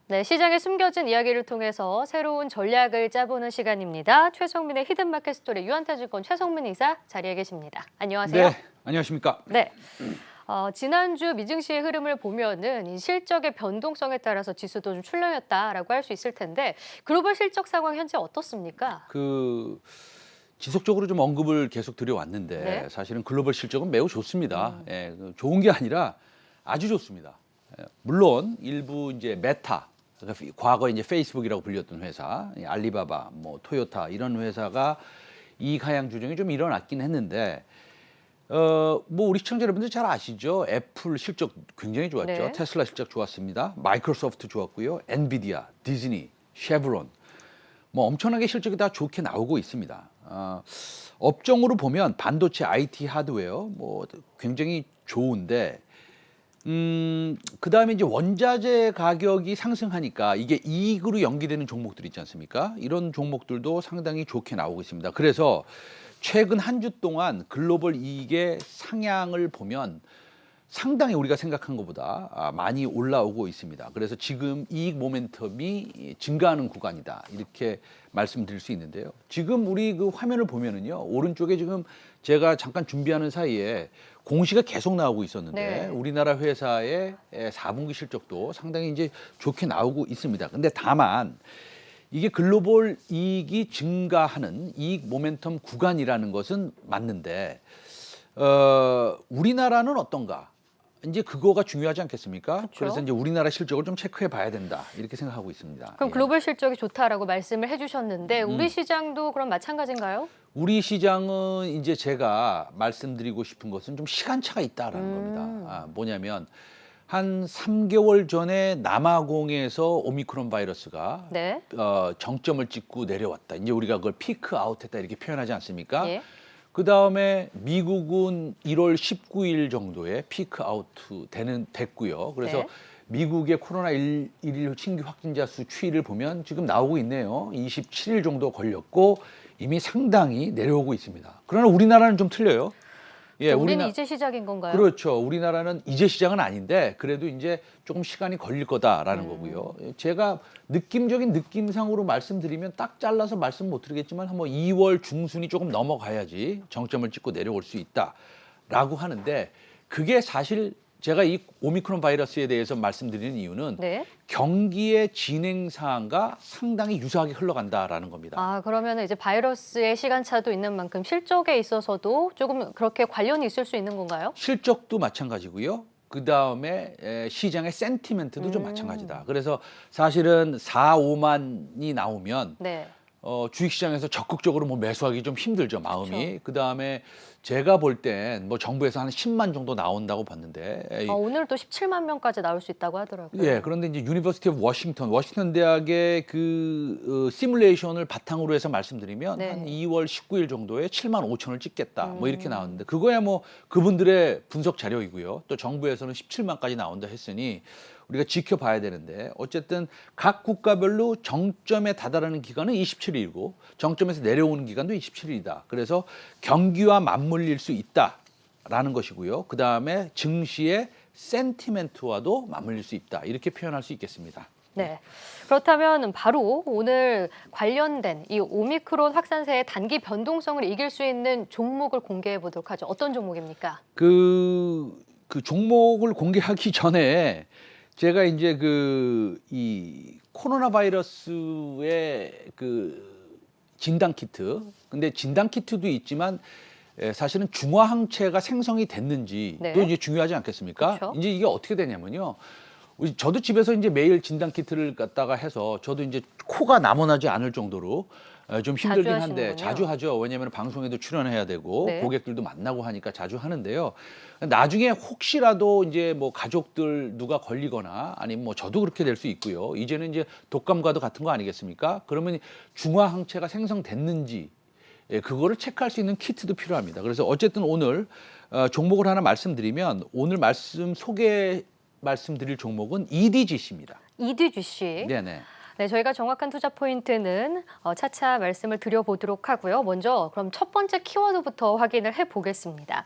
네, 시장에 숨겨진 이야기를 통해서 새로운 전략을 짜보는 시간입니다. 최성민의 히든마켓 스토리 유한타증권 최성민 이사 자리에 계십니다. 안녕하세요. 네, 안녕하십니까. 네. 지난주 미증시의 흐름을 보면은 이 실적의 변동성에 따라서 지수도 좀 출렁였다라고 할 수 있을 텐데 글로벌 실적 상황 현재 어떻습니까? 지속적으로 좀 언급을 계속 드려왔는데 네. 사실은 글로벌 실적은 매우 좋습니다. 좋은 게 아니라 아주 좋습니다. 물론 일부 이제 메타, 그러니까 과거 이제 페이스북이라고 불렸던 회사, 알리바바, 뭐 토요타 이런 회사가 이익 하향 조정이 좀 일어났긴 했는데 뭐 우리 시청자 여러분들 잘 아시죠? 애플 실적 굉장히 좋았죠. 네. 테슬라 실적 좋았습니다. 마이크로소프트 좋았고요. 엔비디아, 디즈니, 쉐브론 뭐 엄청나게 실적이 다 좋게 나오고 있습니다. 업종으로 보면 반도체, IT, 하드웨어 뭐 굉장히 좋은데 그다음에 이제 원자재 가격이 상승하니까 이게 이익으로 연기되는 종목들 있지 않습니까? 이런 종목들도 상당히 좋게 나오고 있습니다. 그래서 최근 한 주 동안 글로벌 이익의 상향을 보면 상당히 우리가 생각한 것보다 많이 올라오고 있습니다. 그래서 지금 이익 모멘텀이 증가하는 구간이다. 이렇게 말씀드릴 수 있는데요. 지금 우리 그 화면을 보면은요. 오른쪽에 지금 제가 잠깐 준비하는 사이에 공시가 계속 나오고 있었는데 네. 우리나라 회사의 4분기 실적도 상당히 이제 좋게 나오고 있습니다. 근데 다만 이게 글로벌 이익이 증가하는 이익 모멘텀 구간이라는 것은 맞는데 우리나라는 어떤가? 이제 그거가 중요하지 않겠습니까? 그쵸. 그래서 이제 우리나라 실적을 좀 체크해 봐야 된다. 이렇게 생각하고 있습니다. 그럼 예. 글로벌 실적이 좋다라고 말씀을 해주셨는데 우리 시장도 그럼 마찬가지인가요? 우리 시장은 이제 제가 말씀드리고 싶은 것은 좀 시간차가 있다라는 겁니다. 뭐냐면 한 3개월 전에 남아공에서 오미크론 바이러스가 네. 정점을 찍고 내려왔다. 이제 우리가 그걸 피크 아웃했다 이렇게 표현하지 않습니까? 예. 그 다음에 미국은 1월 19일 정도에 피크 아웃 됐고요. 그래서 네. 미국의 코로나 1일 신규 확진자 수 추이를 보면 지금 나오고 있네요. 27일 정도 걸렸고 이미 상당히 내려오고 있습니다. 그러나 우리나라는 좀 틀려요. 예, 우리는 이제 시작인 건가요? 그렇죠. 우리나라는 이제 시작은 아닌데 그래도 이제 조금 시간이 걸릴 거다라는 거고요. 제가 느낌적인 느낌상으로 말씀드리면 딱 잘라서 말씀 못 드리겠지만 한번 2월 중순이 조금 넘어가야지 정점을 찍고 내려올 수 있다라고 하는데 그게 사실 제가 이 오미크론 바이러스에 대해서 말씀드리는 이유는 네. 경기의 진행 사항과 상당히 유사하게 흘러간다라는 겁니다. 그러면 이제 바이러스의 시간차도 있는 만큼 실적에 있어서도 조금 그렇게 관련이 있을 수 있는 건가요? 실적도 마찬가지고요. 그 다음에 시장의 센티멘트도 좀 마찬가지다. 그래서 사실은 4, 5만이 나오면 네. 주식시장에서 적극적으로 뭐 매수하기 좀 힘들죠, 마음이. 그렇죠. 그 다음에 제가 볼 땐 뭐 정부에서 한 10만 정도 나온다고 봤는데. 오늘도 17만 명까지 나올 수 있다고 하더라고요. 예, 그런데 이제 유니버시티 오브 워싱턴 대학의 그 시뮬레이션을 바탕으로 해서 말씀드리면 네. 한 2월 19일 정도에 7만 5천을 찍겠다. 뭐 이렇게 나왔는데 그거야 뭐 그분들의 분석 자료이고요. 또 정부에서는 17만까지 나온다 했으니 우리가 지켜봐야 되는데 어쨌든 각 국가별로 정점에 다다르는 기간은 27일이고 정점에서 내려오는 기간도 27일이다. 그래서 경기와 맞물릴 수 있다라는 것이고요. 그다음에 증시의 센티멘트와도 맞물릴 수 있다. 이렇게 표현할 수 있겠습니다. 네. 그렇다면 바로 오늘 관련된 이 오미크론 확산세의 단기 변동성을 이길 수 있는 종목을 공개해 보도록 하죠. 어떤 종목입니까? 그 종목을 공개하기 전에 제가 이제 이 코로나 바이러스의 진단 키트, 근데 진단 키트도 있지만 사실은 중화 항체가 생성이 됐는지도 네. 이제 중요하지 않겠습니까? 그렇죠. 이제 이게 어떻게 되냐면요. 저도 집에서 이제 매일 진단 키트를 갖다가 해서 저도 이제 코가 남아나지 않을 정도로 좀 힘들긴 자주 한데 하시는군요. 자주 하죠. 왜냐하면 방송에도 출연해야 되고 네. 고객들도 만나고 하니까 자주 하는데요. 나중에 혹시라도 이제 뭐 가족들 누가 걸리거나 아니면 뭐 저도 그렇게 될 수 있고요. 이제는 이제 독감과도 같은 거 아니겠습니까? 그러면 중화 항체가 생성됐는지 그거를 체크할 수 있는 키트도 필요합니다. 그래서 어쨌든 오늘 종목을 하나 말씀드리면 오늘 말씀드릴 종목은 EDGC입니다. EDGC. 네네. 네, 저희가 정확한 투자 포인트는 차차 말씀을 드려보도록 하고요. 먼저 그럼 첫 번째 키워드부터 확인을 해보겠습니다.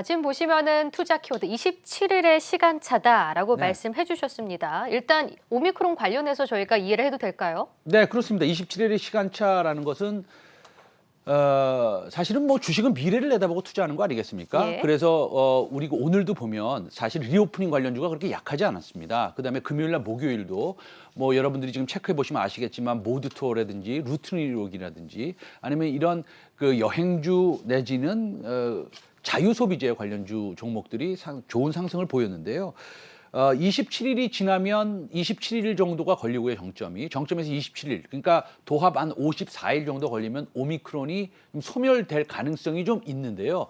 지금 보시면은 투자 키워드 27일의 시간차다라고 네. 말씀해 주셨습니다. 일단 오미크론 관련해서 저희가 이해를 해도 될까요? 네, 그렇습니다. 27일의 시간차라는 것은 사실은 뭐 주식은 미래를 내다보고 투자하는 거 아니겠습니까? 예. 그래서 우리가 오늘도 보면 사실 리오프닝 관련주가 그렇게 약하지 않았습니다. 그다음에 금요일날 목요일도 뭐 여러분들이 지금 체크해 보시면 아시겠지만 모드 투어라든지 루트니록이라든지 아니면 이런 그 여행주 내지는 자유소비재 관련주 종목들이 좋은 상승을 보였는데요. 27일이 지나면 27일 정도가 걸리고요, 정점에서 27일. 그러니까 도합 한 54일 정도 걸리면 오미크론이 좀 소멸될 가능성이 좀 있는데요.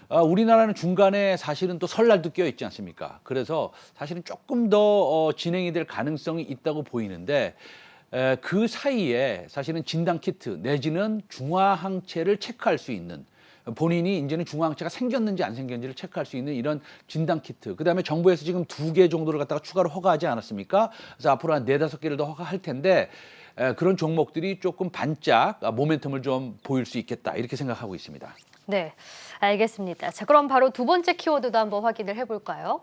우리나라는 중간에 사실은 또 설날도 껴 있지 않습니까? 그래서 사실은 조금 더 진행이 될 가능성이 있다고 보이는데 그 사이에 사실은 진단 키트 내지는 중화항체를 체크할 수 있는 본인이 이제는 중화항체가 생겼는지 안 생겼는지를 체크할 수 있는 이런 진단 키트. 그다음에 정부에서 지금 2개 정도를 갖다가 추가로 허가하지 않았습니까? 그래서 앞으로 한 4-5개를 더 허가할 텐데 그런 종목들이 조금 반짝 모멘텀을 좀 보일 수 있겠다. 이렇게 생각하고 있습니다. 네, 알겠습니다. 자, 그럼 바로 두 번째 키워드도 한번 확인을 해볼까요?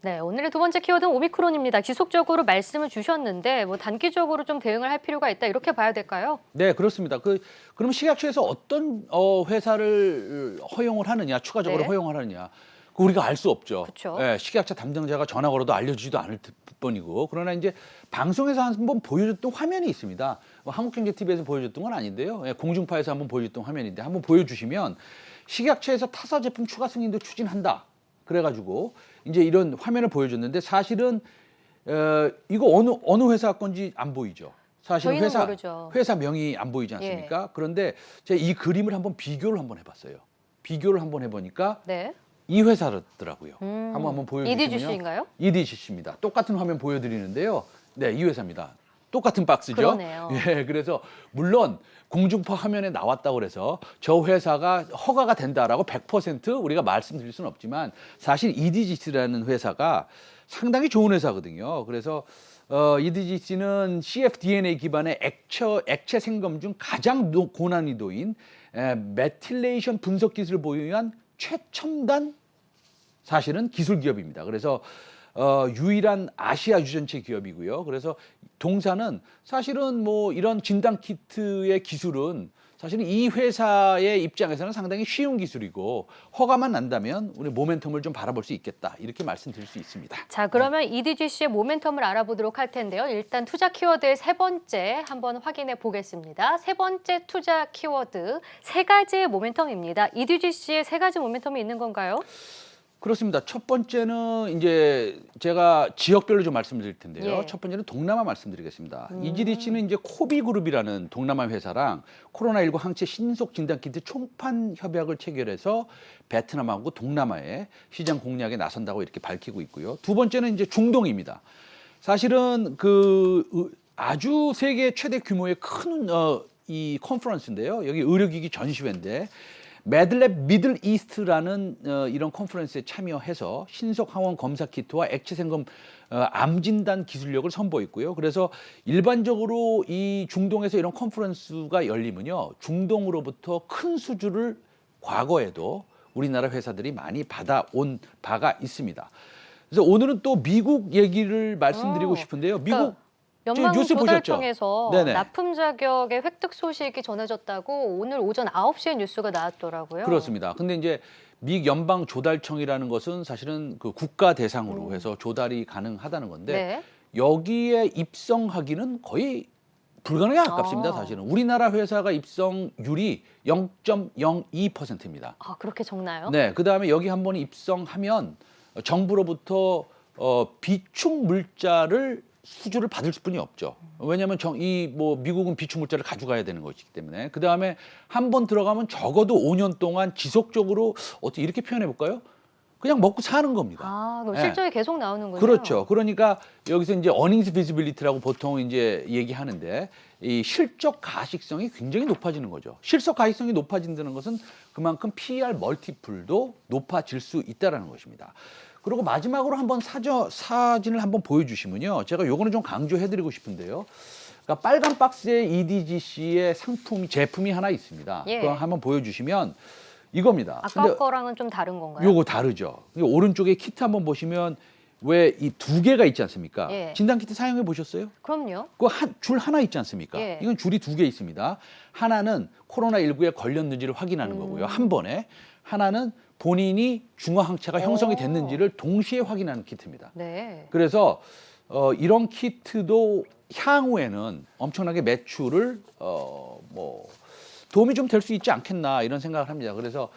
네, 오늘의 두 번째 키워드는 오미크론입니다. 지속적으로 말씀을 주셨는데 뭐 단기적으로 좀 대응을 할 필요가 있다 이렇게 봐야 될까요? 네, 그렇습니다. 그럼 식약처에서 어떤 회사를 허용을 하느냐, 추가적으로 네. 허용을 하느냐, 그 우리가 알 수 없죠. 그쵸. 예, 식약처 담당자가 전화 걸어도 알려주지도 않을 뿐이고, 그러나 이제 방송에서 한번 보여줬던 화면이 있습니다. 뭐 한국경제TV에서 보여줬던 건 아닌데요. 예, 공중파에서 한번 보여줬던 화면인데 한번 보여주시면 식약처에서 타사 제품 추가 승인도 추진한다. 그래가지고 이제 이런 화면을 보여줬는데 사실은 이거 어느 회사 건지 안 보이죠. 사실 저희는 모르죠. 회사 명이 안 보이지 않습니까? 그런데 제가 이 그림을 한번 비교를 한번 해봤어요. 비교를 한번 해보니까 네. 이 회사더라고요. 한번 보여주시면요. EDGC인가요? EDGC입니다. 똑같은 화면 보여드리는데요. 네, 이 회사입니다. 똑같은 박스죠. 그러네요. 예, 그래서 물론 공중파 화면에 나왔다고 그래서 저 회사가 허가가 된다라고 100% 우리가 말씀드릴 수는 없지만 사실 EDGC라는 회사가 상당히 좋은 회사거든요. 그래서 EDGC는 cfDNA 기반의 액체 생검 중 가장 고난이도인 메틸레이션 분석 기술을 보유한 최첨단 사실은 기술 기업입니다. 그래서 유일한 아시아 유전체 기업이고요. 그래서 동사는 사실은 뭐 이런 진단 키트의 기술은 사실은 이 회사의 입장에서는 상당히 쉬운 기술이고 허가만 난다면 우리 모멘텀을 좀 바라볼 수 있겠다. 이렇게 말씀드릴 수 있습니다. 자, 그러면 EDGC의 모멘텀을 알아보도록 할 텐데요. 일단 투자 키워드의 세 번째 한번 확인해 보겠습니다. 세 번째 투자 키워드 세 가지의 모멘텀입니다. EDGC의 세 가지 모멘텀이 있는 건가요? 그렇습니다. 첫 번째는 이제 제가 지역별로 좀 말씀드릴 텐데요. 예. 첫 번째는 동남아 말씀드리겠습니다. EDGC는 이제 코비그룹이라는 동남아 회사랑 코로나19 항체 신속 진단키트 총판 협약을 체결해서 베트남하고 동남아의 시장 공략에 나선다고 이렇게 밝히고 있고요. 두 번째는 이제 중동입니다. 사실은 아주 세계 최대 규모의 큰 이 컨퍼런스인데요. 여기 의료기기 전시회인데 매들랩 미들 이스트라는 이런 컨퍼런스에 참여해서 신속 항원 검사 키트와 액체 생검 암 진단 기술력을 선보였고요. 그래서 일반적으로 이 중동에서 이런 컨퍼런스가 열리면요, 중동으로부터 큰 수주를 과거에도 우리나라 회사들이 많이 받아온 바가 있습니다. 그래서 오늘은 또 미국 얘기를 말씀드리고 싶은데요. 미국 뉴스 보셨죠? 연방조달청에서 네네. 납품 자격의 획득 소식이 전해졌다고 오늘 오전 9시에 뉴스가 나왔더라고요. 그렇습니다. 근데 이제 미 연방 조달청이라는 것은 사실은 그 국가 대상으로 해서 조달이 가능하다는 건데 네. 여기에 입성하기는 거의 불가능에 가깝습니다. 아. 사실은 우리나라 회사가 입성률이 0.02%입니다. 아, 그렇게 적나요? 네, 그 다음에 여기 한번 입성하면 정부로부터 비축 물자를 수주를 받을 수뿐이 없죠. 왜냐하면 미국은 비축 물자를 가져가야 되는 것이기 때문에 그 다음에 한 번 들어가면 적어도 5년 동안 지속적으로 어떻게 이렇게 표현해 볼까요? 그냥 먹고 사는 겁니다. 아, 그럼 네. 실적이 계속 나오는군요. 그렇죠. 그러니까 여기서 이제 earnings visibility라고 보통 이제 얘기하는데 이 실적 가식성이 굉장히 높아지는 거죠. 실적 가식성이 높아진다는 것은 그만큼 PER 멀티플도 높아질 수 있다라는 것입니다. 그리고 마지막으로 한번 사진을 한번 보여주시면요, 제가 요거는 좀 강조해드리고 싶은데요. 그러니까 빨간 박스에 EDGC의 제품이 하나 있습니다. 예. 그거 한번 보여주시면 이겁니다. 아까 근데 거랑은 좀 다른 건가요? 요거 다르죠. 오른쪽에 키트 한번 보시면 왜 이 두 개가 있지 않습니까? 예. 진단 키트 사용해 보셨어요? 그럼요. 그 줄 하나 있지 않습니까? 예. 이건 줄이 두 개 있습니다. 하나는 코로나19에 걸렸는지를 확인하는 거고요. 한 번에. 하나는 본인이 중화 항체가 형성이 오. 됐는지를 동시에 확인하는 키트입니다. 네. 그래서 이런 키트도 향후에는 엄청나게 매출을 뭐 도움이 좀 될 수 있지 않겠나 이런 생각을 합니다. 그래서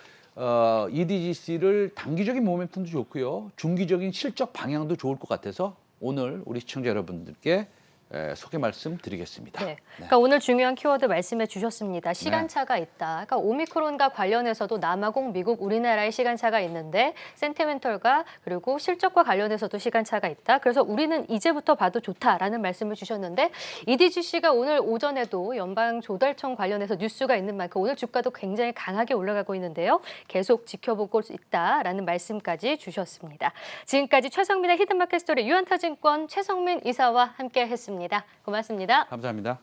EDGC를 단기적인 모멘텀도 좋고요. 중기적인 실적 방향도 좋을 것 같아서 오늘 우리 시청자 여러분들께 소개 말씀드리겠습니다. 네. 그러니까 오늘 중요한 키워드 말씀해 주셨습니다. 시간차가 네. 있다. 그러니까 오미크론과 관련해서도 남아공, 미국, 우리나라의 시간차가 있는데 센티멘털과 그리고 실적과 관련해서도 시간차가 있다. 그래서 우리는 이제부터 봐도 좋다라는 말씀을 주셨는데 EDGC가 오늘 오전에도 연방조달청 관련해서 뉴스가 있는 만큼 오늘 주가도 굉장히 강하게 올라가고 있는데요. 계속 지켜보고 있다라는 말씀까지 주셨습니다. 지금까지 최성민의 히든마켓 스토리 유한타증권 최성민 이사와 함께했습니다. 고맙습니다. 감사합니다.